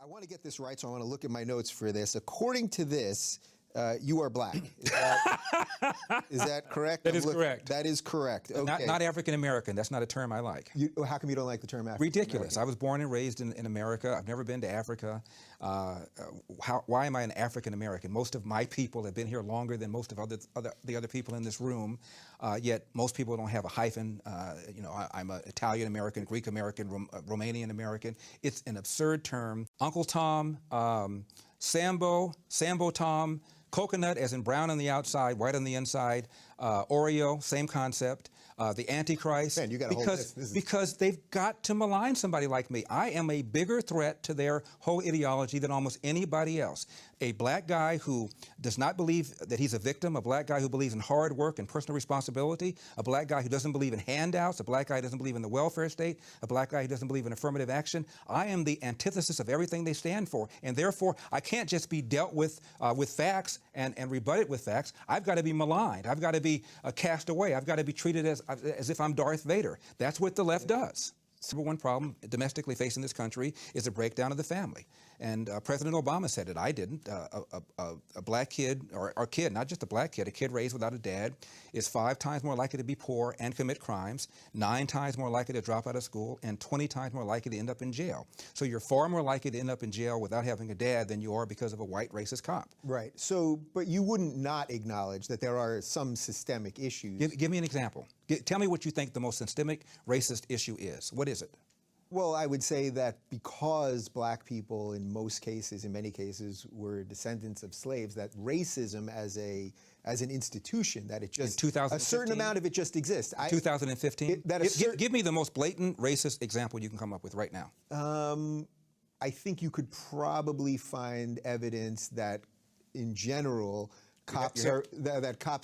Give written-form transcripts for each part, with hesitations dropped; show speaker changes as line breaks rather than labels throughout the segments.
want to get this right, so I want to look at my notes for this. According to this, you are black. Is that correct?
That is correct.
That is correct. Okay.
Not African American. That's not a term I like.
How come you don't like the term African
Ridiculous. I was born and raised in America. I've never been to Africa. Why am I an African American? Most of my people have been here longer than most of the other people in this room. Yet most people don't have a hyphen. I'm an Italian American, Greek American, Romanian American. It's an absurd term. Uncle Tom, Sambo Tom, coconut as in brown on the outside, white on the inside, Oreo, same concept, the Antichrist.
Man, you got a whole list.
Because they've got to malign somebody like me. I am a bigger threat to their whole ideology than almost anybody else. A black guy who does not believe that he's a victim, a black guy who believes in hard work and personal responsibility, a black guy who doesn't believe in handouts, a black guy who doesn't believe in the welfare state, a black guy who doesn't believe in affirmative action. I am the antithesis of everything they stand for, and therefore I can't just be dealt with facts and rebutted with facts. I've got to be maligned. I've got to be cast away. I've got to be treated as if I'm Darth Vader. That's what the left does. Number one problem domestically facing this country is a breakdown of the family. And President Obama said it. I didn't. A black kid, or a kid, not just a black kid, a kid raised without a dad is 5 times more likely to be poor and commit crimes, 9 times more likely to drop out of school, and 20 times more likely to end up in jail. So you're far more likely to end up in jail without having a dad than you are because of a white racist cop.
Right. So, but you wouldn't not acknowledge that there are some systemic issues.
Give me an example. Tell me what you think the most systemic racist issue is. What is it?
Well, I would say that because black people in many cases, were descendants of slaves, that racism as an institution, that it just, a certain amount of it just exists.
2015? Give me the most blatant racist example you can come up with right now.
I think you could probably find evidence that, in general, cops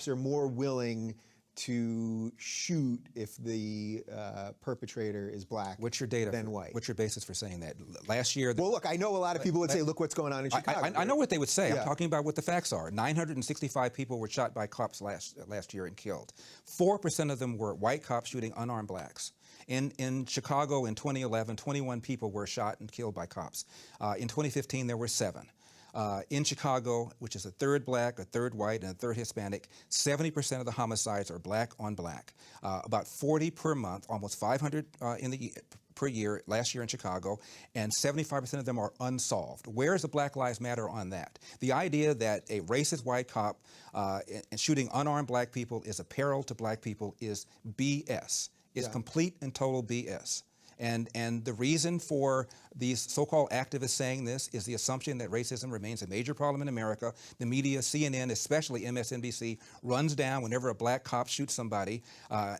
are more willing to shoot if the perpetrator is black than white.
What's your basis for saying that? Last year...
Well, look, I know a lot of people would say, look what's going on in Chicago.
I know what they would say. Yeah. I'm talking about what the facts are. 965 people were shot by cops last year and killed. 4% of them were white cops shooting unarmed blacks. In Chicago in 2011, 21 people were shot and killed by cops. In 2015, there were 7. In Chicago, which is a third black, a third white, and a third Hispanic, 70% of the homicides are black on black. About 40 per month, almost 500 per year last year in Chicago, and 75% of them are unsolved. Where is the Black Lives Matter on that? The idea that a racist white cop and shooting unarmed black people is a peril to black people is BS. It's complete and total BS. And the reason for these so-called activists saying this is the assumption that racism remains a major problem in America. The media, CNN, especially MSNBC, runs down whenever a black cop shoots somebody,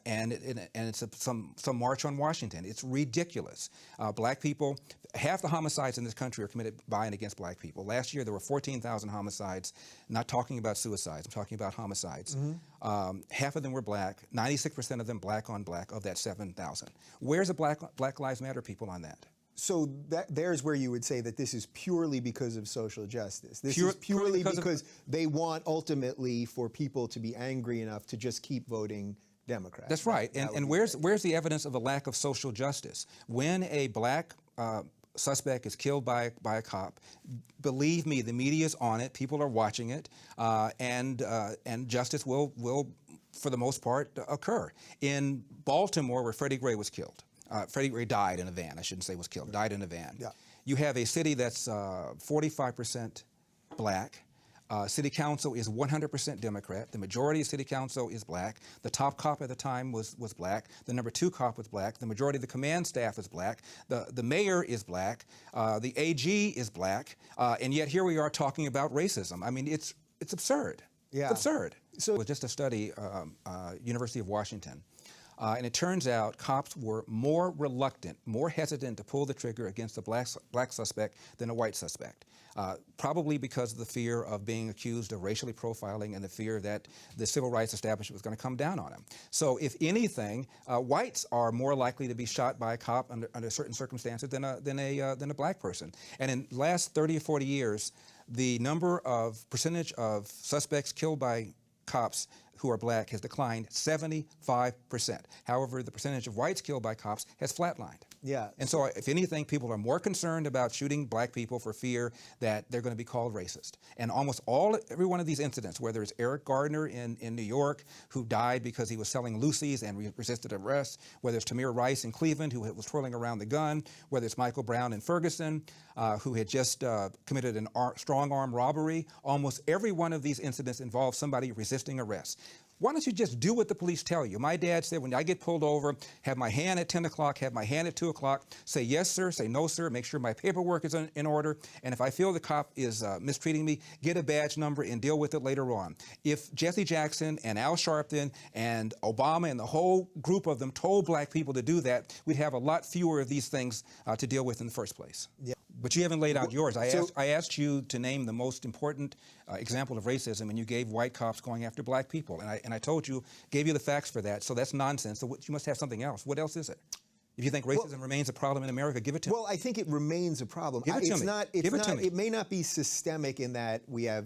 and it's some march on Washington. It's ridiculous. Black people, half the homicides in this country are committed by and against black people. Last year there were 14,000 homicides. Not talking about suicides, I'm talking about homicides. Mm-hmm. Half of them were black, 96% of them black on black of that 7,000. Where's the Black Lives Matter people on that?
So there's where you would say that this is purely because of social justice. This is purely because they want ultimately for people to be angry enough to just keep voting Democrat.
That's right. And where's the evidence of a lack of social justice? When a black suspect is killed by a cop, believe me, the media is on it. People are watching it, and justice will, for the most part, occur. In Baltimore, where Freddie Gray was killed, Freddie Gray died in a van. I shouldn't say was killed. Died in a van. Yeah. You have a city that's 45% black. City council is 100% Democrat. The majority of city council is black. The top cop at the time was black. The number 2 cop was black. The majority of the command staff is black. The mayor is black. The AG is black. And yet here we are talking about racism. I mean, it's absurd. Yeah. It's absurd. So it was just a study, University of Washington. And it turns out cops were more reluctant, more hesitant to pull the trigger against a black suspect than a white suspect, probably because of the fear of being accused of racially profiling and the fear that the civil rights establishment was going to come down on them. So if anything, whites are more likely to be shot by a cop under certain circumstances than a black person. And in the last 30 or 40 years, the percentage of suspects killed by cops who are black has declined 75%. However, the percentage of whites killed by cops has flatlined.
Yeah.
And so, if anything, people are more concerned about shooting black people for fear that they're going to be called racist. And almost every one of these incidents, whether it's Eric Gardner in New York, who died because he was selling Lucy's and resisted arrest, whether it's Tamir Rice in Cleveland, who was twirling around the gun, whether it's Michael Brown in Ferguson, who had just committed an strong arm robbery, almost every one of these incidents involves somebody resisting arrest. Why don't you just do what the police tell you? My dad said, when I get pulled over, have my hand at 10 o'clock, have my hand at 2 o'clock, say yes, sir, say no, sir, make sure my paperwork is in order, and if I feel the cop is mistreating me, get a badge number and deal with it later on. If Jesse Jackson and Al Sharpton and Obama and the whole group of them told black people to do that, we'd have a lot fewer of these things to deal with in the first place. Yeah. But you haven't laid out yours. I asked you to name the most important example of racism, and you gave white cops going after black people. And I told you, gave you the facts for that. So that's nonsense. So you must have something else. What else is it? If you think racism remains a problem in America, give it to me.
Well, I think it remains a problem.
Give it to me.
It may not be systemic in that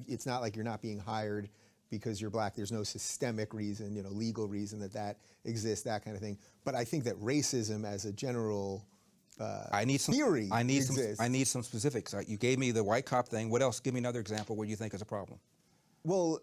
it's not like you're not being hired because you're black. There's no systemic reason, legal reason that exists, that kind of thing. But I think that racism as a general theory exists.
I need some specifics. You gave me the white cop thing. What else? Give me another example where you think is a problem.
Well,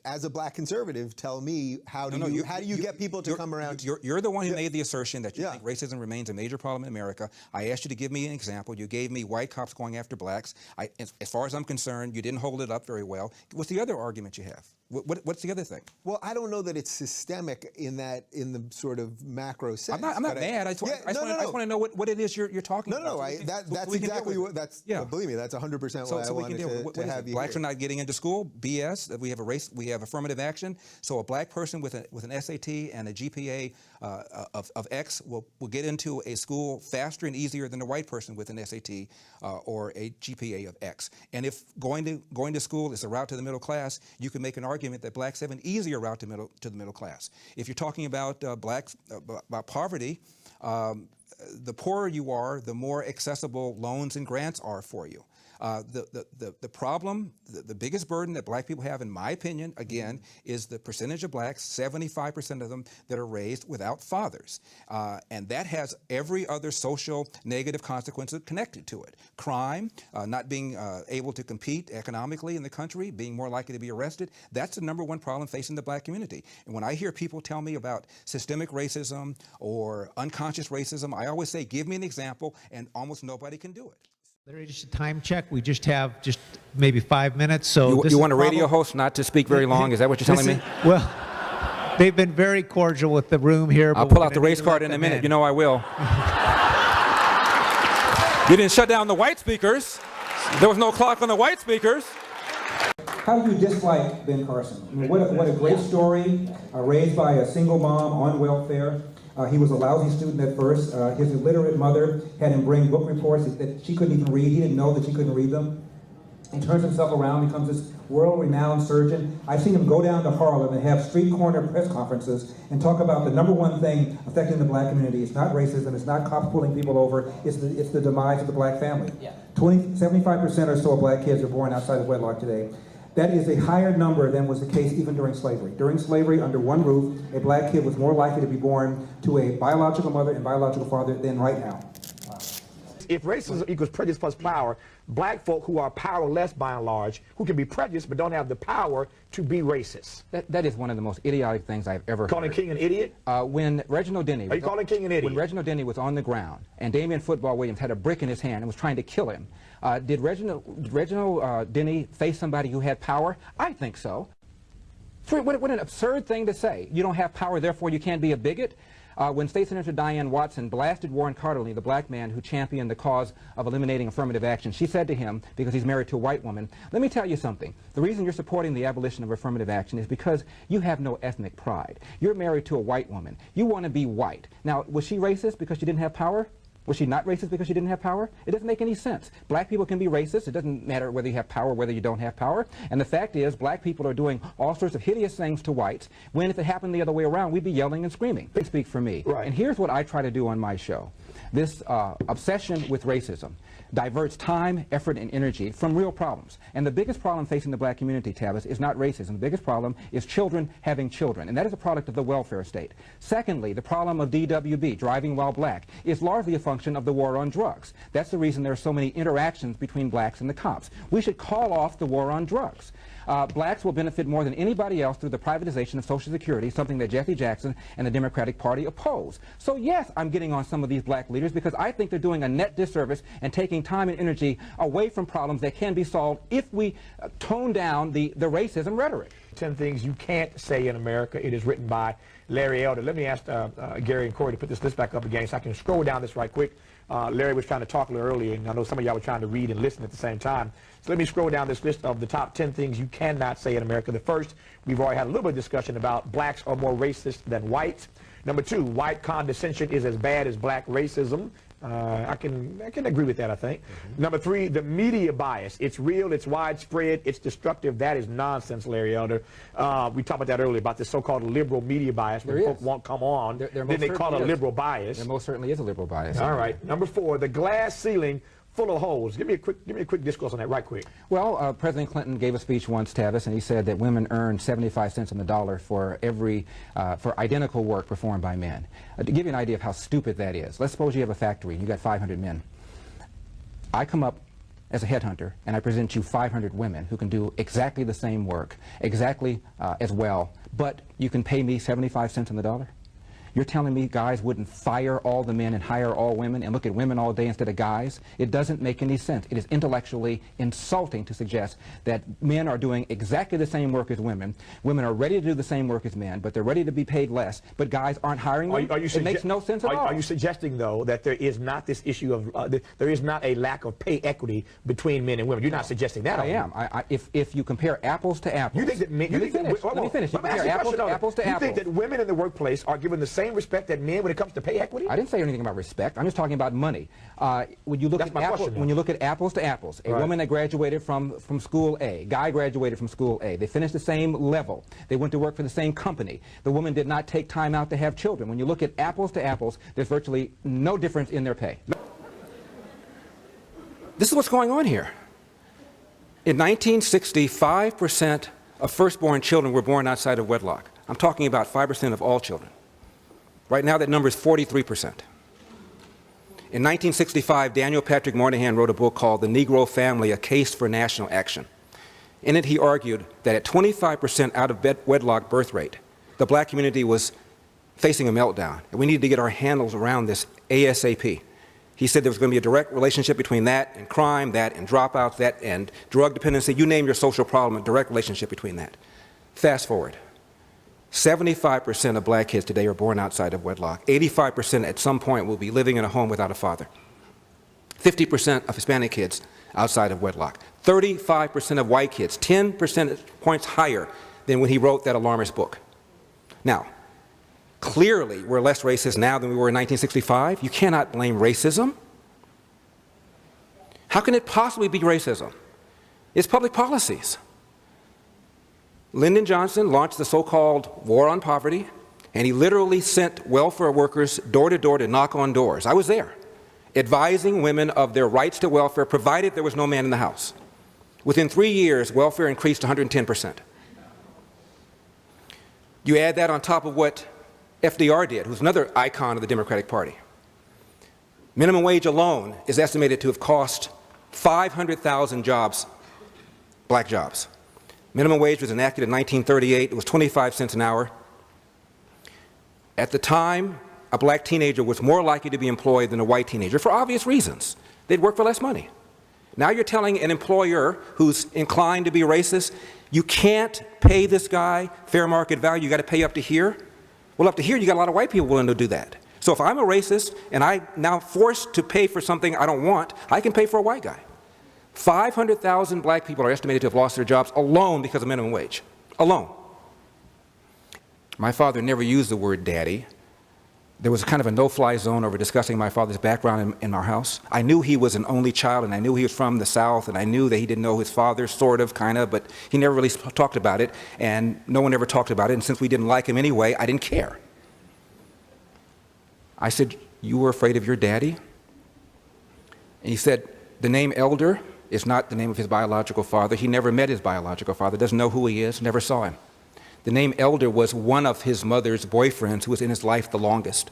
as a black conservative, tell me how do you get people to come around?
You're the one who made the assertion that you think racism remains a major problem in America. I asked you to give me an example. You gave me white cops going after blacks. As far as I'm concerned, you didn't hold it up very well. What's the other argument you have? What's the other thing?
Well, I don't know that it's systemic in the sort of macro sense.
I'm not mad. I just want to know what it is you're talking about.
That's exactly what. Believe me, that's 100% why I wanted to have you.
Blacks are not getting into school. BS. We have affirmative action. So a black person with an SAT and a GPA of X will get into a school faster and easier than a white person with an SAT or a GPA of X. And if going to school is a route to the middle class, you can make an argument that blacks have an easier route to the middle class. If you're talking about about poverty, the poorer you are, the more accessible loans and grants are for you. The problem, the biggest burden that black people have, in my opinion, again, is the percentage of blacks, 75% of them, that are raised without fathers. And that has every other social negative consequence connected to it. Crime, not being able to compete economically in the country, being more likely to be arrested, that's the #1 problem facing the black community. And when I hear people tell me about systemic racism or unconscious racism, I always say, give me an example, and almost nobody can do it.
Larry, just a time check. We just have maybe 5 minutes. So
you want a radio host not to speak very long? Is that what you're telling me?
Well, they've been very cordial with the room here.
I'll pull out the race card in a minute. You know I will. You didn't shut down the white speakers. There was no clock on the white speakers.
How do you dislike Ben Carson? I mean, what a great story. Raised by a single mom on welfare. He was a lousy student at first. His illiterate mother had him bring book reports that she couldn't even read. He didn't know that she couldn't read them. He turns himself around, becomes this world-renowned surgeon. I've seen him go down to Harlem and have street corner press conferences and talk about the #1 thing affecting the black community. It's not racism, it's not cops pulling people over, it's the demise of the black family. 75% or so of black kids are born outside of wedlock today. That is a higher number than was the case even during slavery. During slavery, under one roof, a black kid was more likely to be born to a biological mother and biological father than right now. Wow.
If racism equals prejudice plus power, black folk who are powerless by and large, who can be prejudiced but don't have the power to be racist.
That is one of the most idiotic things I've ever heard.
Calling King an idiot?
When Reginald Denny...
Are you calling King an idiot?
When Reginald Denny was on the ground and Damian Football Williams had a brick in his hand and was trying to kill him, did Reginald Denny face somebody who had power? I think so. What an absurd thing to say. You don't have power, therefore you can't be a bigot. When State Senator Diane Watson blasted Warren Carterly, the black man who championed the cause of eliminating affirmative action, she said to him, because he's married to a white woman, let me tell you something. The reason you're supporting the abolition of affirmative action is because you have no ethnic pride. You're married to a white woman. You want to be white. Now, was she racist because she didn't have power? Was she not racist because she didn't have power? It doesn't make any sense. Black people can be racist. It doesn't matter whether you have power or whether you don't have power. And the fact is, black people are doing all sorts of hideous things to whites, when if it happened the other way around, we'd be yelling and screaming. They speak for me.
Right.
And here's what I try to do on my show. This obsession with racism. diverts time, effort, and energy from real problems. And the biggest problem facing the black community, Tavis, is not racism. The biggest problem is children having children, and that is a product of the welfare state. Secondly, the problem of DWB, driving while black, is largely a function of the war on drugs. That's the reason there are so many interactions between blacks and the cops. We should call off the war on drugs. Blacks will benefit more than anybody else through the privatization of Social Security, something that Jesse Jackson and the Democratic Party oppose. So yes, I'm getting on some of these black leaders because I think they're doing a net disservice and taking time and energy away from problems that can be solved if we tone down the racism rhetoric.
10 Things You Can't Say in America. It is written by Larry Elder. Let me ask Gary and Corey to put this list back up again so I can scroll down this right quick. Larry was trying to talk a little earlier, and I know some of y'all were trying to read and listen at the same time. So let me scroll down this list of the top 10 things you cannot say in America. The first, we've already had a little bit of discussion about blacks are more racist than whites. Number two, white condescension is as bad as black racism. I can agree with that, I think. Number three, the media bias. It's real, it's widespread, it's destructive. That is nonsense, Larry Elder. We talked about that earlier, about this so-called liberal media bias. When folk won't come on, then they call it a liberal bias.
There most certainly is a liberal bias.
All right. Number four, the glass ceiling full of holes. Give me a quick discourse on that right quick.
Well, President Clinton gave a speech once, Tavis, and he said that women earn 75 cents on the dollar for for identical work performed by men. To give you an idea of how stupid that is, let's suppose you have a factory and you got 500 men. I come up as a headhunter and I present you 500 women who can do exactly the same work, exactly as well, but you can pay me 75 cents on the dollar? You're telling me guys wouldn't fire all the men and hire all women and look at women all day instead of guys? It doesn't make any sense. It is intellectually insulting to suggest that men are doing exactly the same work as women. Women are ready to do the same work as men, but they're ready to be paid less, but guys aren't hiring them. It makes no sense at all.
Are you suggesting, though, that there is not this issue of, there is not a lack of pay equity between men and women? You're not suggesting that,
I am. If you compare apples to apples.
You think that men,
let me finish. You compare apples to apples.
You think that women in the workplace are given the same respect that men when it comes to pay equity?
I didn't say anything about respect. I'm just talking about money. When you look at apples to apples, a woman that graduated from school A, guy graduated from school A, they finished the same level. They went to work for the same company. The woman did not take time out to have children. When you look at apples to apples, there's virtually no difference in their pay. This is what's going on here. In 1960, 5% of firstborn children were born outside of wedlock. I'm talking about 5% of all children. Right now, that number is 43%. In 1965, Daniel Patrick Moynihan wrote a book called The Negro Family, A Case for National Action. In it, he argued that at 25% out of wedlock birth rate, the black community was facing a meltdown, and we needed to get our handles around this ASAP. He said there was going to be a direct relationship between that and crime, that and dropouts, that and drug dependency. You name your social problem, a direct relationship between that. Fast forward. 75% of black kids today are born outside of wedlock. 85% at some point will be living in a home without a father. 50% of Hispanic kids outside of wedlock. 35% of white kids, 10 percentage points higher than when he wrote that alarmist book. Now, clearly we're less racist now than we were in 1965. You cannot blame racism. How can it possibly be racism? It's public policies. Lyndon Johnson launched the so-called war on poverty, and he literally sent welfare workers door to door to knock on doors. I was there, advising women of their rights to welfare, provided there was no man in the house. Within 3 years, welfare increased 110%. You add that on top of what FDR did, who's another icon of the Democratic Party. Minimum wage alone is estimated to have cost 500,000 jobs, black jobs. Minimum wage was enacted in 1938. It was 25 cents an hour. At the time, a black teenager was more likely to be employed than a white teenager for obvious reasons. They'd work for less money. Now you're telling an employer who's inclined to be racist, you can't pay this guy fair market value, you got to pay up to here? Well, up to here, you got a lot of white people willing to do that. So if I'm a racist and I'm now forced to pay for something I don't want, I can pay for a white guy. 500,000 black people are estimated to have lost their jobs alone because of minimum wage. Alone. My father never used the word daddy. There was kind of a no-fly zone over discussing my father's background in our house. I knew he was an only child, and I knew he was from the South, and I knew that he didn't know his father, sort of, kind of, but he never really talked about it, and no one ever talked about it, and since we didn't like him anyway, I didn't care. I said, "You were afraid of your daddy?" And he said, The name Elder is not the name of his biological father. He never met his biological father, doesn't know who he is, never saw him. The name Elder was one of his mother's boyfriends who was in his life the longest.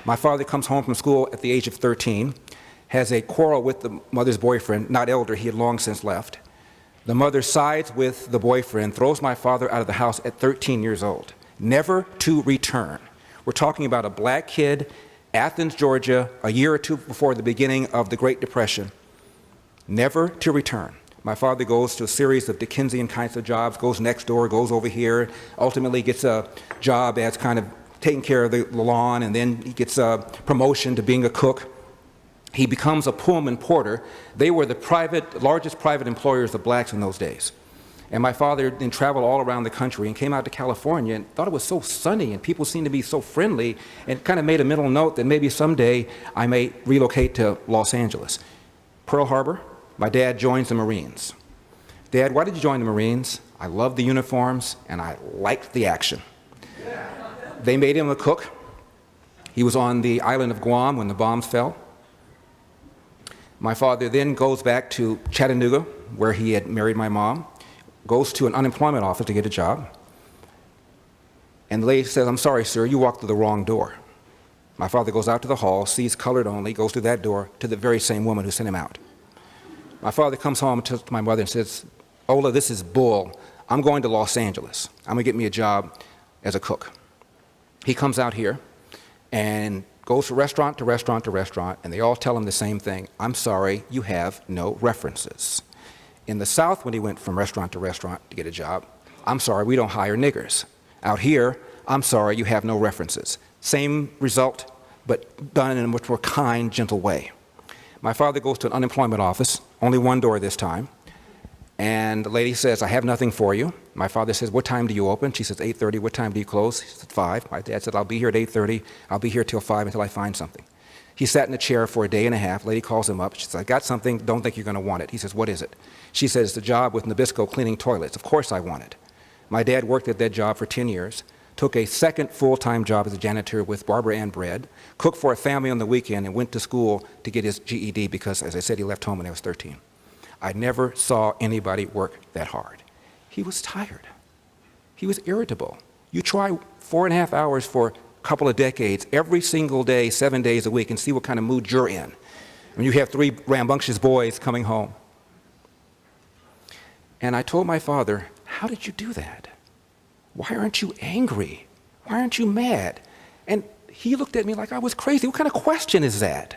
My father comes home from school at the age of 13, has a quarrel with the mother's boyfriend, not Elder, he had long since left. The mother sides with the boyfriend, throws my father out of the house at 13 years old, never to return. We're talking about a black kid, Athens, Georgia, a year or two before the beginning of the Great Depression, never to return. My father goes to a series of Dickensian kinds of jobs, goes next door, goes over here, ultimately gets a job as kind of taking care of the lawn, and then he gets a promotion to being a cook. He becomes a Pullman porter. They were the largest private employers of blacks in those days. And my father then traveled all around the country and came out to California and thought it was so sunny and people seemed to be so friendly, and kind of made a mental note that maybe someday I may relocate to Los Angeles. Pearl Harbor, my dad joins the Marines. Dad, why did you join the Marines? I loved the uniforms and I liked the action. They made him a cook. He was on the island of Guam when the bombs fell. My father then goes back to Chattanooga, where he had married my mom, goes to an unemployment office to get a job. And the lady says, "I'm sorry, sir, you walked through the wrong door." My father goes out to the hall, sees colored only, goes through that door to the very same woman who sent him out. My father comes home to my mother and says, "Ola, this is bull. I'm going to Los Angeles. I'm going to get me a job as a cook." He comes out here and goes from restaurant to restaurant to restaurant, and they all tell him the same thing: "I'm sorry, you have no references." In the South, when he went from restaurant to restaurant to get a job, "I'm sorry, we don't hire niggers." Out here, "I'm sorry, you have no references." Same result, but done in a much more kind, gentle way. My father goes to an unemployment office, only one door this time, and the lady says, "I have nothing for you." My father says, "What time do you open?" She says, 8:30. "What time do you close?" He said, 5. My dad said, "I'll be here at 8:30. I'll be here till 5 until I find something." He sat in a chair for a day and a half. Lady calls him up. She says, "I got something. Don't think you're going to want it." He says, "What is it?" She says, "It's a job with Nabisco cleaning toilets." Of course I want it. My dad worked at that job for 10 years, took a second full-time job as a janitor with Barbara Ann Bread, cooked for a family on the weekend, and went to school to get his GED because, as I said, he left home when he was 13. I never saw anybody work that hard. He was tired. He was irritable. You try 4.5 hours for a couple of decades, every single day, 7 days a week, and see what kind of mood you're in when you have 3 rambunctious boys coming home. And I told my father, "How did you do that? Why aren't you angry? Why aren't you mad?" And he looked at me like I was crazy. What kind of question is that?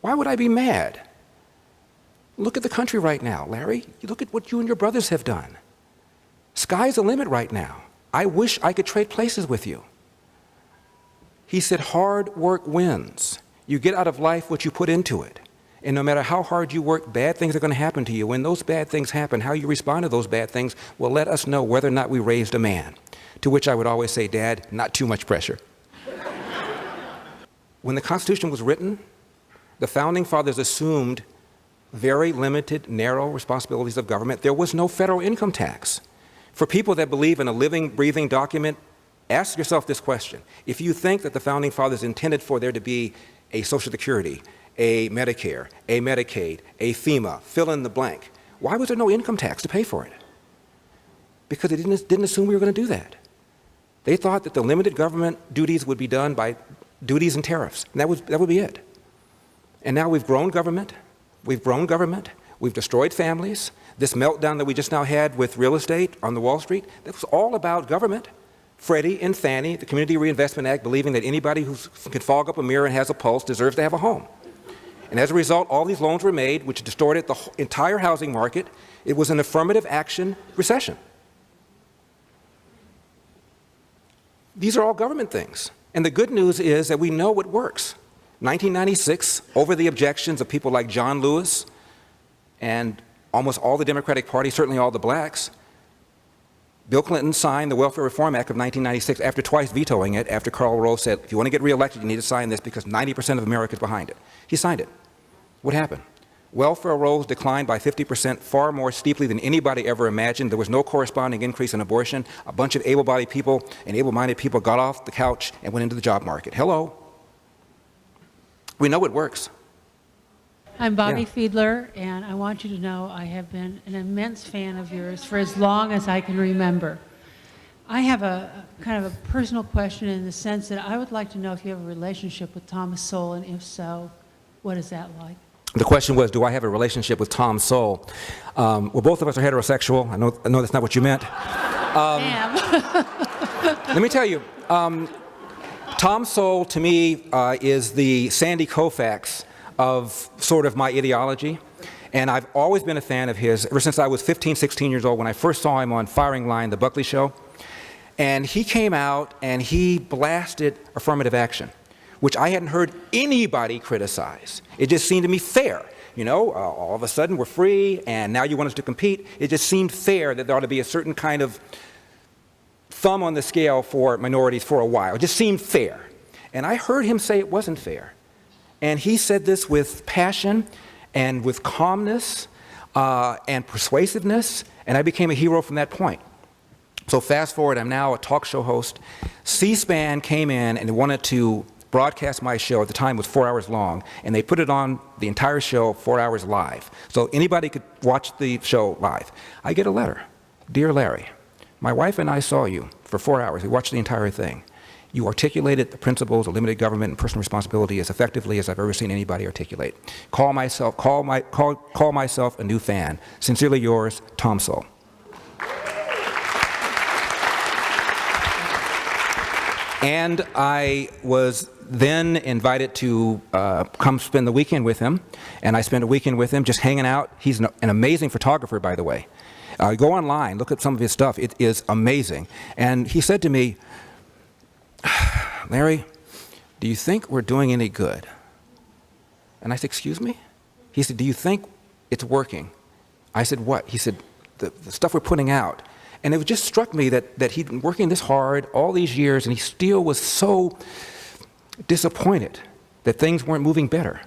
Why would I be mad? Look at the country right now, Larry. You look at what you and your brothers have done. Sky's the limit right now. I wish I could trade places with you. He said, hard work wins. You get out of life what you put into it. And no matter how hard you work, bad things are going to happen to you. When those bad things happen, how you respond to those bad things will let us know whether or not we raised a man. To which I would always say, "Dad, not too much pressure." When the Constitution was written, the Founding Fathers assumed very limited, narrow responsibilities of government. There was no federal income tax. For people that believe in a living, breathing document, ask yourself this question. If you think that the Founding Fathers intended for there to be a Social Security, a Medicare, a Medicaid, a FEMA, fill in the blank, why was there no income tax to pay for it? Because they didn't assume we were going to do that. They thought that the limited government duties would be done by duties and tariffs, and that would be it. And now we've grown government, we've destroyed families. This meltdown that we just now had with real estate on the Wall Street, that was all about government. Freddie and Fannie, the Community Reinvestment Act, believing that anybody who can fog up a mirror and has a pulse deserves to have a home. And as a result, all these loans were made, which distorted the entire housing market. It was an affirmative action recession. These are all government things. And the good news is that we know what works. 1996, over the objections of people like John Lewis and almost all the Democratic Party, certainly all the blacks, Bill Clinton signed the Welfare Reform Act of 1996 after twice vetoing it, after Karl Rove said, "If you want to get reelected, you need to sign this because 90% of America is behind it." He signed it. What happened? Welfare rolls declined by 50%, far more steeply than anybody ever imagined. There was no corresponding increase in abortion. A bunch of able-bodied people and able-minded people got off the couch and went into the job market. Hello. We know it works.
I'm Bobby
Yeah.
Fiedler, and I want you to know I have been an immense fan of yours for as long as I can remember. I have a kind of a personal question in the sense that I would like to know if you have a relationship with Thomas Sowell, and if so, what is that like?
The question was, do I have a relationship with Tom Sowell? Well, both of us are heterosexual. I know that's not what you meant.
Damn.
Let me tell you, Tom Sowell to me is the Sandy Koufax of sort of my ideology. And I've always been a fan of his ever since I was 15, 16 years old when I first saw him on Firing Line, The Buckley Show. And he came out and he blasted affirmative action, which I hadn't heard anybody criticize. It just seemed to me fair. You know, all of a sudden we're free and now you want us to compete. It just seemed fair that there ought to be a certain kind of thumb on the scale for minorities for a while. It just seemed fair. And I heard him say it wasn't fair. And he said this with passion and with calmness and persuasiveness, and I became a hero from that point. So fast forward, I'm now a talk show host. C-SPAN came in and they wanted to broadcast my show. At the time it was 4 hours long, and they put it on the entire show 4 hours live. So anybody could watch the show live. I get a letter. Dear Larry, my wife and I saw you for 4 hours. We watched the entire thing. You articulated the principles of limited government and personal responsibility as effectively as I've ever seen anybody articulate. Call myself a new fan. Sincerely yours, Tom Sowell. And I was then invited to come spend the weekend with him, and I spent a weekend with him just hanging out. He's an amazing photographer, by the way. Go online, look at some of his stuff. It is amazing. And he said to me, Larry, do you think we're doing any good? And I said, excuse me? He said, do you think it's working? I said, what? He said, the stuff we're putting out. And it just struck me that he'd been working this hard all these years, and he still was so disappointed that things weren't moving better.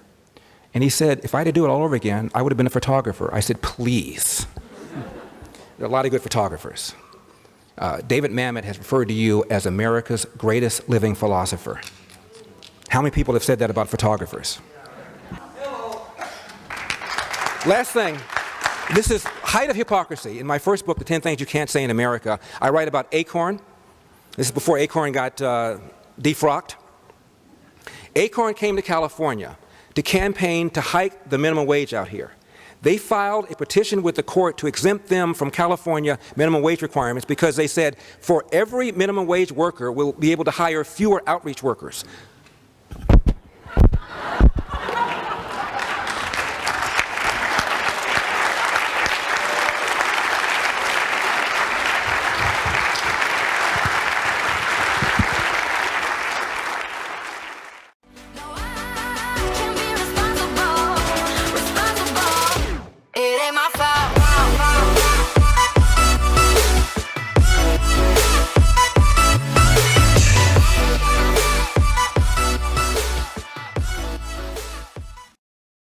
And he said, if I had to do it all over again, I would have been a photographer. I said, please. There are a lot of good photographers. David Mamet has referred to you as America's greatest living philosopher. How many people have said that about photographers? Last thing. This is height of hypocrisy. In my first book, The 10 Things You Can't Say in America, I write about Acorn. This is before Acorn got defrocked. Acorn came to California to campaign to hike the minimum wage out here. They filed a petition with the court to exempt them from California minimum wage requirements because they said, for every minimum wage worker, we'll be able to hire fewer outreach workers.
It ain't my fault.